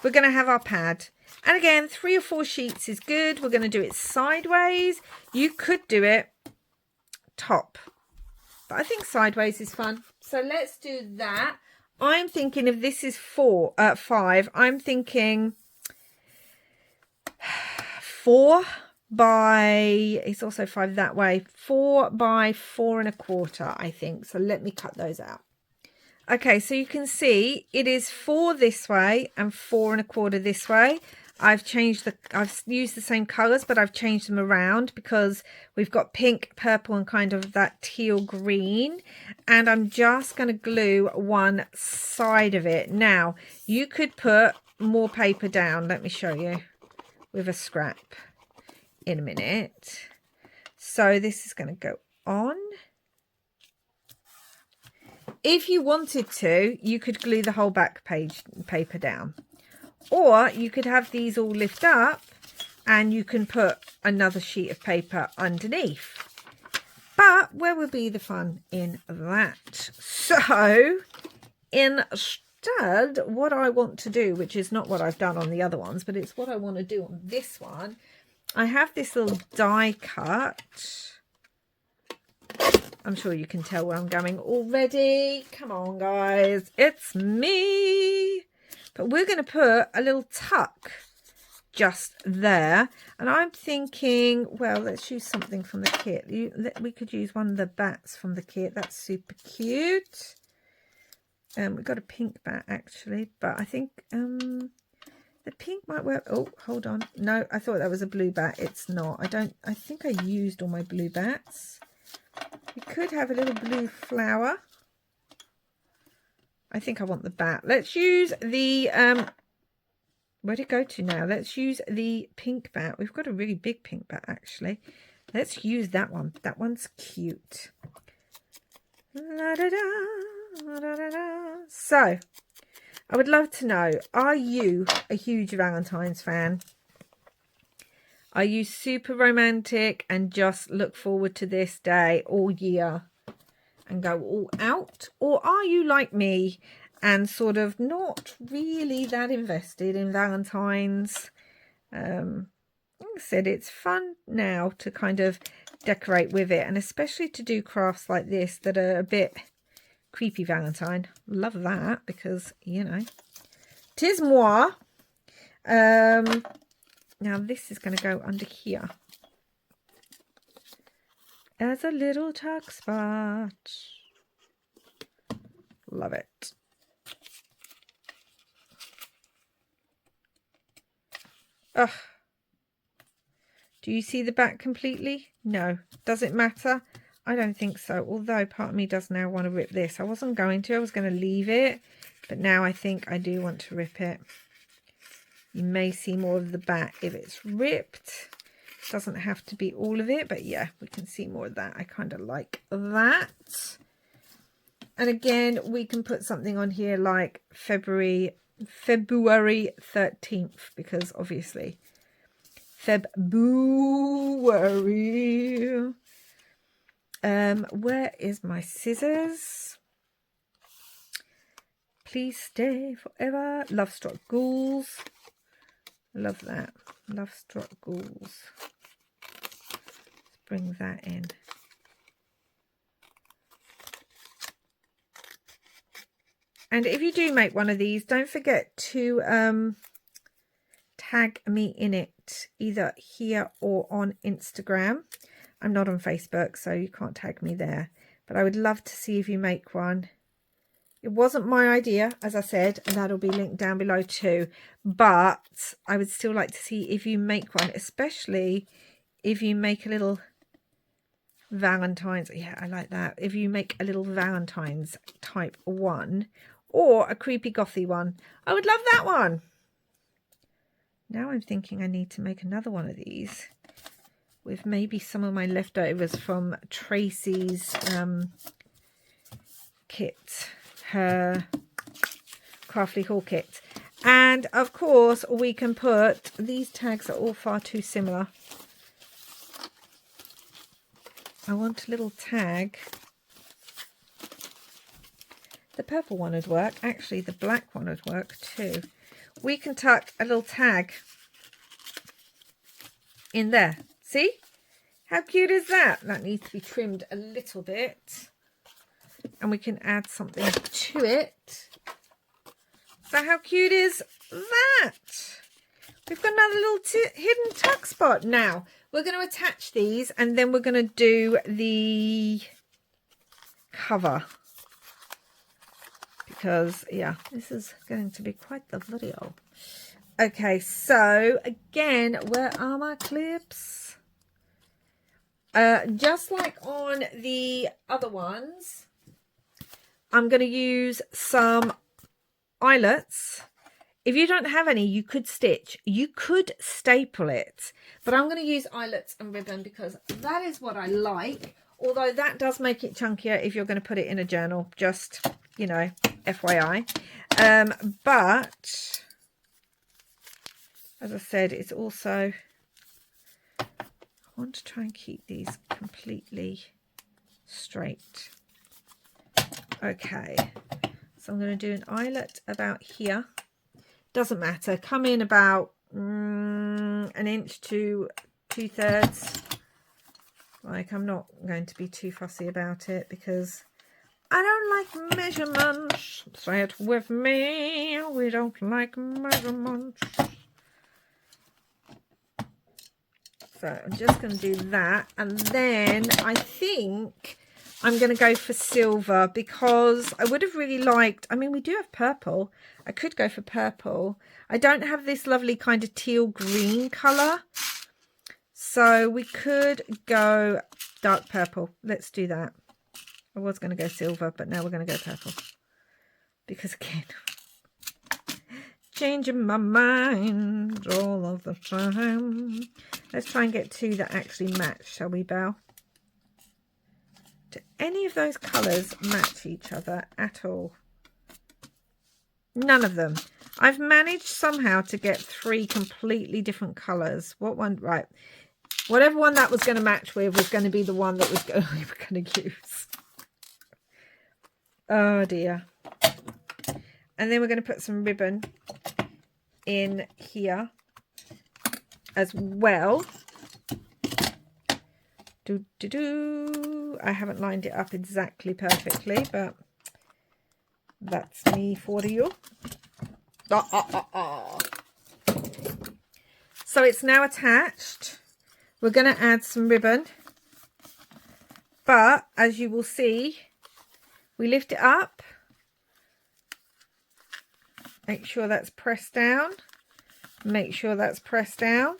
We're going to have our pad. And again, 3 or 4 sheets is good. We're going to do it sideways. You could do it top, but I think sideways is fun. So let's do that. I'm thinking if this is 5, I'm thinking 4 by, it's also 5 that way, 4 by 4 1/4, I think. So let me cut those out. Okay, so you can see it is 4 this way and 4 1/4 this way. I've used the same colours, but I've changed them around because we've got pink, purple, and kind of that teal green. And I'm just going to glue one side of it. Now, you could put more paper down. Let me show you with a scrap in a minute. So this is going to go on. If you wanted to, you could glue the whole back page paper down. Or you could have these all lift up and you can put another sheet of paper underneath. But where would be the fun in that? So instead, what I want to do, which is not what I've done on the other ones, but it's what I want to do on this one, I have this little die cut. I'm sure you can tell where I'm going already. Come on, guys. It's me. But we're going to put a little tuck just there. And I'm thinking, well, let's use something from the kit. We could use one of the bats from the kit. That's super cute. We've got a pink bat, actually. But I think the pink might work. Oh, hold on. No, I thought that was a blue bat. It's not. I think I used all my blue bats. We could have a little blue flower. I think I want the bat. Let's use the Where'd it go to now? Let's use the pink bat. We've got a really big pink bat, actually. Let's use that one. That one's cute. La, da, da, da, da, da. So, I would love to know, are you a huge Valentine's fan? Are you super romantic and just look forward to this day all year and go all out? Or are you like me and sort of not really that invested in Valentine's? Like I said, it's fun now to kind of decorate with it, and especially to do crafts like this that are a bit creepy Valentine. Love that because, you know, 'tis moi. Now this is going to go under here as a little tuck spot. Love it. Ugh. Do you see the back completely? No. Does it matter? I don't think so. Although part of me does now want to rip this. I wasn't going to. I was going to leave it. But now I think I do want to rip it. You may see more of the back if it's ripped. It doesn't have to be all of it. But yeah, we can see more of that. I kind of like that. And again, we can put something on here like February 13th. Because obviously... February. Where is my scissors? Please stay forever. Love struck ghouls. Love that. Love struck ghouls. Let's bring that in. And if you do make one of these, don't forget to tag me in it, either here or on Instagram. I'm not on Facebook, so you can't tag me there, but I would love to see if you make one. It wasn't my idea, as I said, and that'll be linked down below too, but I would still like to see if you make one, especially if you make a little Valentine's. Yeah, I like that. If you make a little Valentine's type one or a creepy gothy one, I would love that one. Now I'm thinking I need to make another one of these with maybe some of my leftovers from Tracy's kit, her Craftly Haul kit. And of course we can put, these tags are all far too similar. I want a little tag. The purple one would work. Actually, the black one would work too. We can tuck a little tag in there. See? How cute is that? That needs to be trimmed a little bit. And we can add something to it. So how cute is that? We've got another little hidden tuck spot. Now, we're going to attach these and then we're going to do the cover. Because, yeah, this is going to be quite the video. Okay, so, again, where are my clips? Just like on the other ones, I'm going to use some eyelets. If you don't have any, you could stitch. You could staple it. But I'm going to use eyelets and ribbon because that is what I like. Although that does make it chunkier if you're going to put it in a journal. Just, you know, FYI. But as I said, it's also, I want to try and keep these completely straight. Okay, so I'm going to do an eyelet about here. Doesn't matter, come in about an inch to 2/3. Like, I'm not going to be too fussy about it because I don't like measurements. Say it with me. We don't like measurements. So I'm just going to do that. And then I think I'm going to go for silver because I would have really liked, I mean, we do have purple. I could go for purple. I don't have this lovely kind of teal green colour. So we could go dark purple. Let's do that. I was going to go silver, but now we're going to go purple. Because again, changing my mind all of the time. Let's try and get two that actually match, shall we, Belle? Do any of those colours match each other at all? None of them. I've managed somehow to get three completely different colours. What one? Right. Whatever one that was going to match with was going to be the one that we were going to use. Oh dear. And then we're going to put some ribbon in here as well. I haven't lined it up exactly perfectly, but that's me for you. So it's now attached. We're going to add some ribbon, but as you will see, we lift it up. Make sure that's pressed down. Make sure that's pressed down.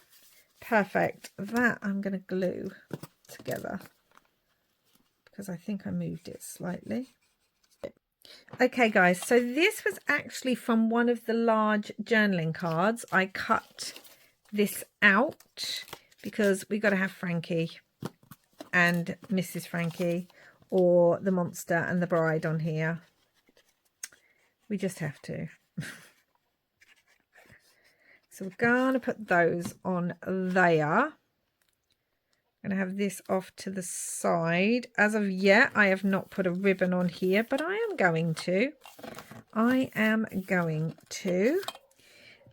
Perfect. That I'm going to glue together because I think I moved it slightly. Okay guys, so this was actually from one of the large journaling cards. I cut this out because we got to have Frankie and Mrs. Frankie, or the monster and the bride on here. We just have to. So we're going to put those on there. I'm going to have this off to the side. As of yet, I have not put a ribbon on here, but I am going to.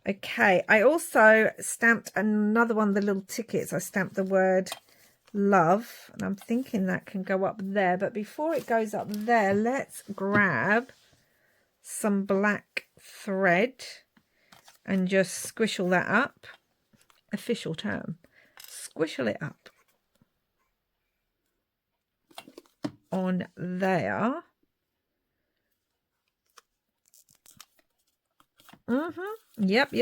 Okay, I also stamped another one of the little tickets. I stamped the word love, and I'm thinking that can go up there. But before it goes up there, let's grab some black thread and just squishle that up. Official term. Squishle it up on there. Yep.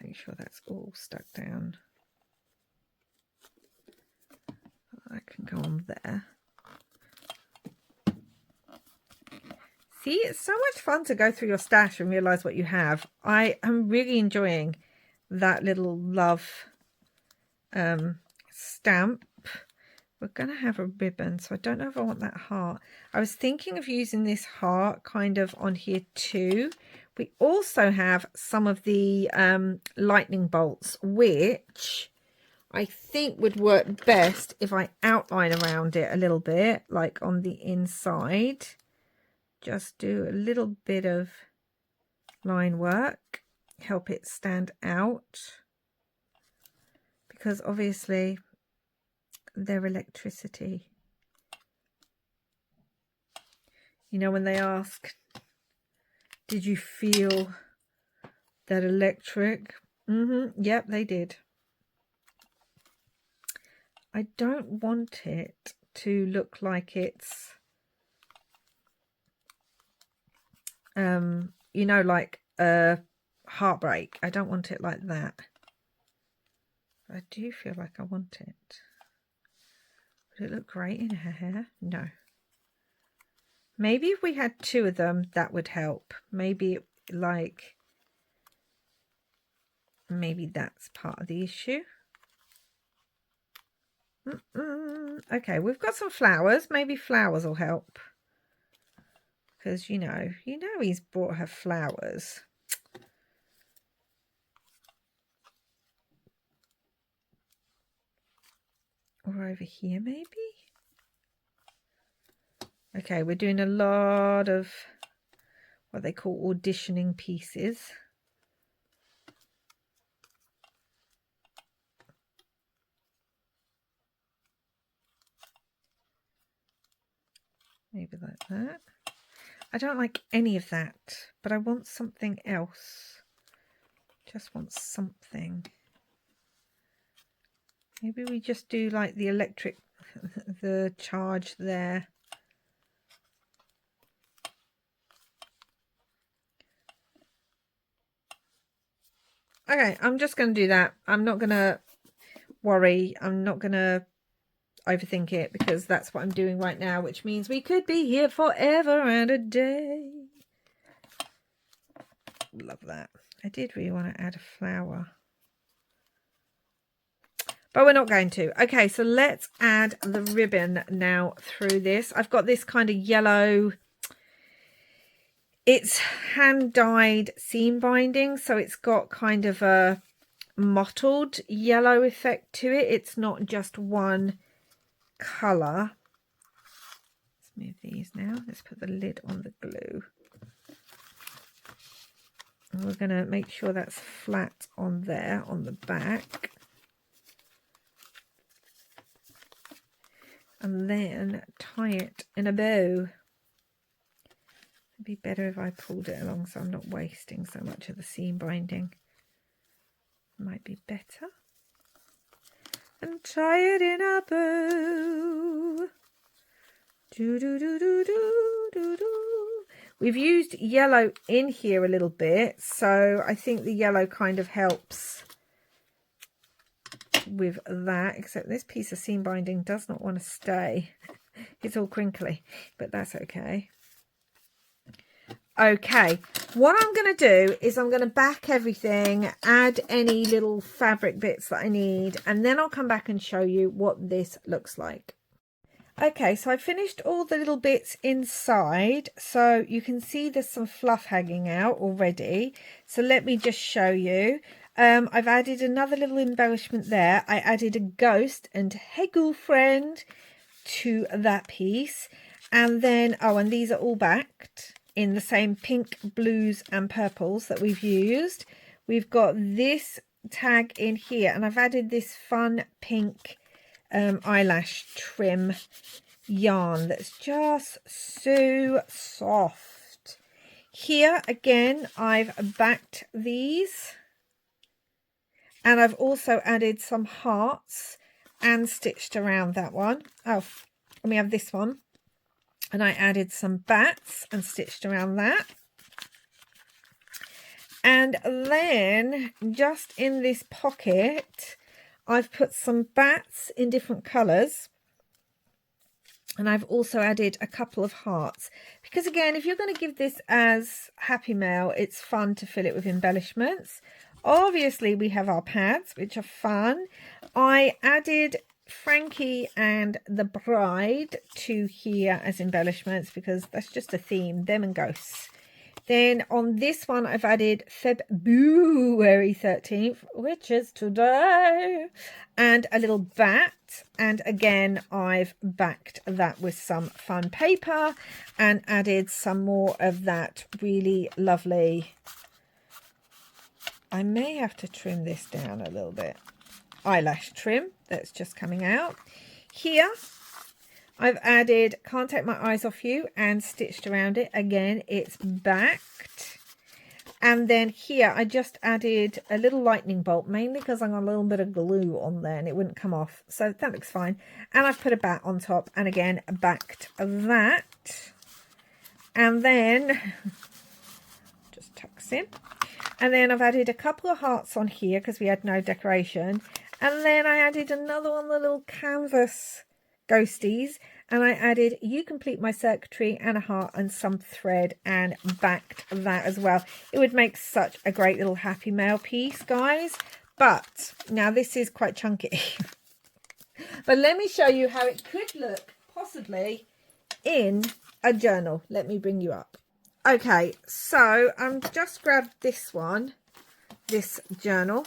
Make sure that's all stuck down. That can go on there. See, it's so much fun to go through your stash and realise what you have. I am really enjoying that little love stamp. We're going to have a ribbon, so I don't know if I want that heart. I was thinking of using this heart kind of on here too. We also have some of the lightning bolts, which I think would work best if I outline around it a little bit, like on the inside. Just do a little bit of line work, help it stand out, because obviously they're electricity. You know, when they ask, did you feel that electric? Yep, they did. I don't want it to look like it's you know, like a heartbreak. I don't want it like that. I do feel like I want it. Would it look great in her hair? No. Maybe if we had two of them, that would help. Maybe maybe that's part of the issue. Okay, we've got some flowers. Maybe flowers will help. Because, you know he's brought her flowers. Or over here, maybe? Okay, we're doing a lot of what they call auditioning pieces. Maybe like that. I don't like any of that, but I want something else. Just want something. Maybe we just do like the electric, the charge there. Okay, I'm just going to do that. I'm not going to worry. I'm not going to overthink it, because that's what I'm doing right now, which means we could be here forever and a day. Love that. I did really want to add a flower, but we're not going to. Okay, so let's add the ribbon now through this. I've got this kind of yellow, it's hand dyed seam binding, so it's got kind of a mottled yellow effect to it. It's not just one colour. Let's move these now. Let's put the lid on the glue. And we're going to make sure that's flat on there on the back. And then tie it in a bow. It'd be better if I pulled it along so I'm not wasting so much of the seam binding. Might be better. And tie it in a bow. Do do do do do do do. We've used yellow in here a little bit, so I think the yellow kind of helps with that, except this piece of seam binding does not want to stay. It's all crinkly, but that's okay. Okay, what I'm going to do is I'm going to back everything, add any little fabric bits that I need, and then I'll come back and show you what this looks like. Okay, so I finished all the little bits inside, so you can see there's some fluff hanging out already. So let me just show you. I've added another little embellishment there. I added a ghost and hey girlfriend to that piece. And then, oh, and these are all backed in the same pink, blues and purples that we've used. We've got this tag in here, and I've added this fun pink eyelash trim yarn that's just so soft. Here again, I've backed these, and I've also added some hearts and stitched around that one. Oh, and we have this one, and I added some bats and stitched around that. And then just in this pocket, I've put some bats in different colours, and I've also added a couple of hearts, because again, if you're going to give this as Happy Mail, it's fun to fill it with embellishments. Obviously we have our pads, which are fun. I added Frankie and the bride to here as embellishments because that's just a theme, them and ghosts. Then on this one, I've added February 13th, which is today, and a little bat. And again, I've backed that with some fun paper and added some more of that really lovely, I may have to trim this down a little bit, eyelash trim that's just coming out. Here, I've added Can't Take My Eyes Off You and stitched around it. Again, it's backed. And then here I just added a little lightning bolt, mainly because I got a little bit of glue on there and it wouldn't come off. So that looks fine. And I've put a bat on top and again backed that. And then just tucks in. And then I've added a couple of hearts on here because we had no decoration. And then I added another one, the little canvas ghosties, and I added You Complete My Circuitry and a heart and some thread and backed that as well. It would make such a great little Happy Mail piece, guys. But now this is quite chunky. But let me show you how it could look possibly in a journal. Let me bring you up. Okay, so I've just grabbed this one, this journal,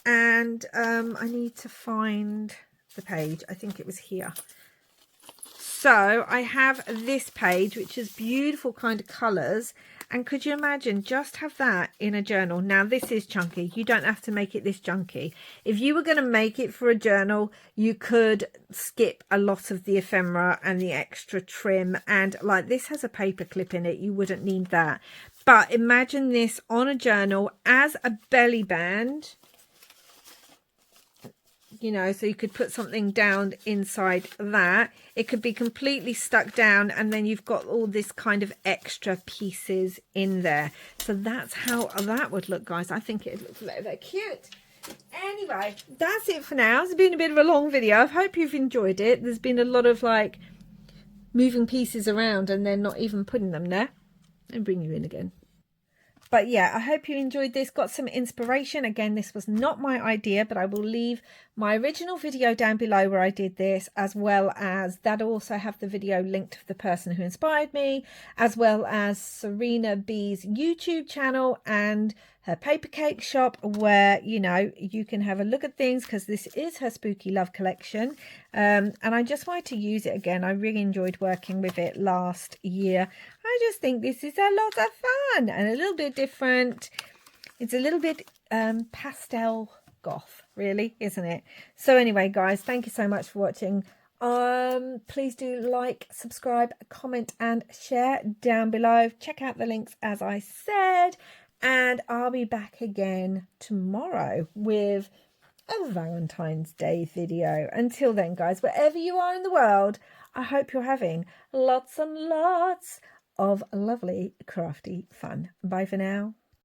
and I need to find the page. I think it was here. So I have this page, which is beautiful kind of colours, and could you imagine just have that in a journal? Now this is chunky, you don't have to make it this chunky. If you were going to make it for a journal, you could skip a lot of the ephemera and the extra trim, and like this has a paper clip in it, you wouldn't need that. But imagine this on a journal as a belly band, you know, so you could put something down inside that. It could be completely stuck down, and then you've got all this kind of extra pieces in there. So that's how that would look, guys. I think it looks very cute. Anyway, that's it for now. It's been a bit of a long video. I hope you've enjoyed it. There's been a lot of like moving pieces around and then not even putting them there. And bring you in again. But yeah, I hope you enjoyed this, got some inspiration. Again, this was not my idea, but I will leave my original video down below where I did this, as well as that also have the video linked to the person who inspired me, as well as Serena B's YouTube channel and her paper cake shop, where, you know, you can have a look at things, because this is her Spooky Love collection. And I just wanted to use it again. I really enjoyed working with it last year. I just think this is a lot of fun and a little bit different. It's a little bit pastel goth, really, isn't it? So anyway, guys, thank you so much for watching. Please do like, subscribe, comment and share down below. Check out the links as I said, and I'll be back again tomorrow with a Valentine's Day video. Until then, guys, wherever you are in the world, I hope you're having lots and lots of lovely crafty fun. Bye for now.